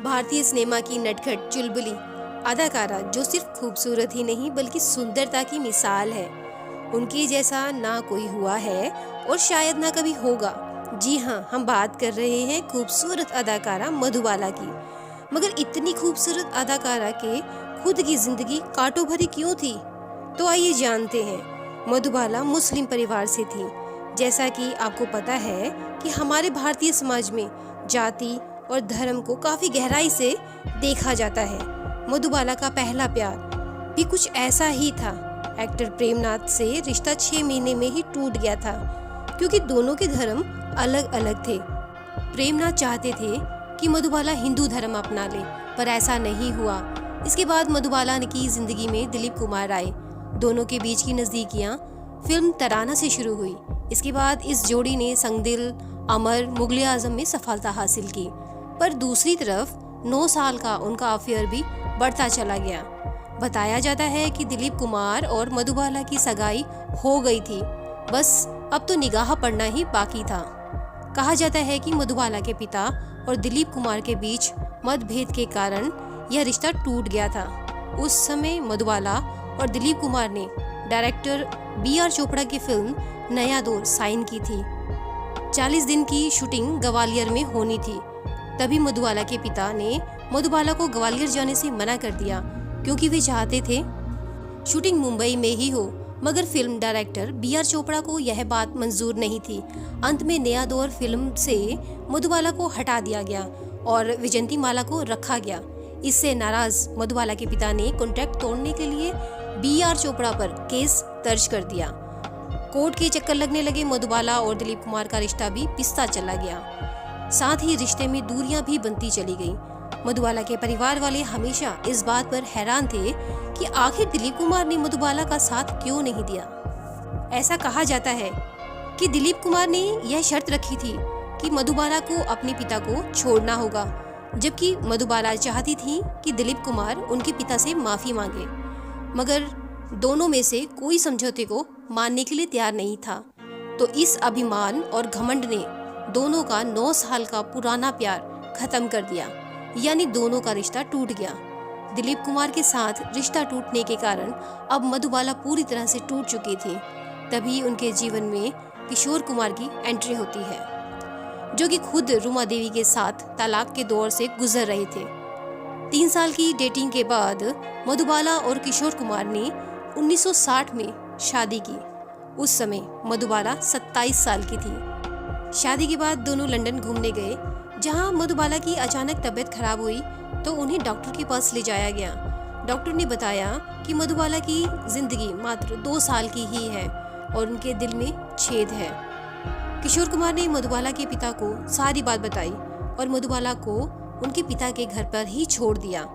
भारतीय सिनेमा की नटखट चुलबुली अदाकारा जो सिर्फ खूबसूरत ही नहीं बल्कि सुंदरता की मिसाल है। उनके जैसा ना कोई हुआ है और शायद ना कभी होगा। जी हाँ, हम बात कर रहे हैं खूबसूरत अदाकारा मधुबाला की। मगर इतनी खूबसूरत अदाकारा के खुद की जिंदगी कांटों भरी क्यों थी? तो आइए जानते हैं। मधुबाला मुस्लिम परिवार से थी। जैसा कि आपको पता है कि हमारे भारतीय समाज में जाति और धर्म को काफी गहराई से देखा जाता है। मधुबाला का पहला प्यार भी कुछ ऐसा ही था। एक्टर प्रेमनाथ से रिश्ता 6 महीने में ही टूट गया था, क्योंकि दोनों के धर्म अलग अलग थे। प्रेमनाथ चाहते थे कि मधुबाला हिंदू धर्म अपना ले, पर ऐसा नहीं हुआ। इसके बाद मधुबाला की जिंदगी में दिलीप कुमार आए। दोनों के बीच की नजदीकियां फिल्म तराना से शुरू हुई। इसके बाद इस जोड़ी ने संगदिल, अमर, मुगले आजम में सफलता हासिल की। पर दूसरी तरफ 9 साल का उनका अफेयर भी बढ़ता चला गया। बताया जाता है कि दिलीप कुमार और मधुबाला की सगाई हो गई थी, बस अब तो निगाह पड़ना ही बाकी था। कहा जाता है कि मधुबाला के पिता और दिलीप कुमार के बीच मतभेद के कारण यह रिश्ता टूट गया था। उस समय मधुबाला और दिलीप कुमार ने डायरेक्टर B.R. चोपड़ा की फिल्म नया दौर साइन की थी। 40 दिन की शूटिंग ग्वालियर में होनी थी। तभी मधुबाला के पिता ने मधुबाला को ग्वालियर जाने से मना कर दिया, क्योंकि वे चाहते थे शूटिंग मुंबई में ही हो। मगर फिल्म डायरेक्टर B.R. चोपड़ा को यह बात मंजूर नहीं थी। अंत में नया दौर फिल्म से मधुबाला को हटा दिया गया और विजयंतीमाला को रखा गया। इससे नाराज मधुबाला के पिता ने कॉन्ट्रैक्ट तोड़ने के लिए B.R. चोपड़ा पर केस दर्ज कर दिया। कोर्ट के चक्कर लगने लगे। मधुबाला और दिलीप कुमार का रिश्ता भी पिसता चला गया। साथ ही रिश्ते में दूरियां भी बनती चली गई। मधुबाला के परिवार वाले हमेशा इस बात पर हैरान थे कि आखिर दिलीप कुमार ने मधुबाला का साथ क्यों नहीं दिया। ऐसा कहा जाता है कि दिलीप कुमार ने यह शर्त रखी थी कि मधुबाला को अपने पिता को छोड़ना होगा, जबकि मधुबाला चाहती थी कि दिलीप कुमार उनके पिता से माफी मांगे। मगर दोनों में से कोई समझौते को मानने के लिए तैयार नहीं था। तो इस अभिमान और घमंड ने दोनों का 9 साल का पुराना प्यार खत्म कर दिया, यानी दोनों का रिश्ता टूट गया। दिलीप कुमार के साथ रिश्ता टूटने के कारण अब मधुबाला पूरी तरह से टूट चुकी थी। तभी उनके जीवन में किशोर कुमार की एंट्री होती है, जो कि खुद रूमा देवी के साथ तलाक के दौर से गुजर रहे थे। 3 साल की डेटिंग के बाद मधुबाला और किशोर कुमार ने 1960 में शादी की। उस समय मधुबाला 27 साल की थी। शादी के बाद दोनों लंदन घूमने गए, जहां मधुबाला की अचानक तबीयत खराब हुई तो उन्हें डॉक्टर के पास ले जाया गया। डॉक्टर ने बताया कि मधुबाला की जिंदगी मात्र 2 साल की ही है और उनके दिल में छेद है। किशोर कुमार ने मधुबाला के पिता को सारी बात बताई और मधुबाला को उनके पिता के घर पर ही छोड़ दिया।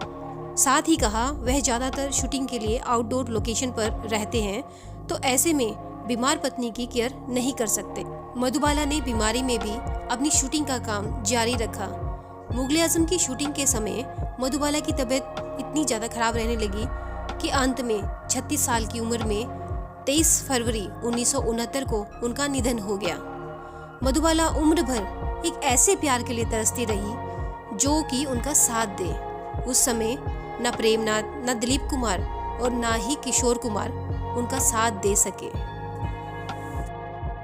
साथ ही कहा वह ज्यादातर शूटिंग के लिए आउटडोर लोकेशन पर रहते हैं, तो ऐसे में बीमार पत्नी की केयर नहीं कर सकते। मधुबाला ने बीमारी में भी अपनी शूटिंग का काम जारी रखा। मुगले आजम की शूटिंग के समय मधुबाला की तबीयत इतनी ज्यादा खराब रहने लगी कि अंत में 36 साल की उम्र में 23 फरवरी 1969 को उनका निधन हो गया। मधुबाला उम्र भर एक ऐसे प्यार के लिए तरसती रही जो कि उनका साथ दे। उस समय न प्रेमनाथ, न दिलीप कुमार और न ही किशोर कुमार उनका साथ दे सके।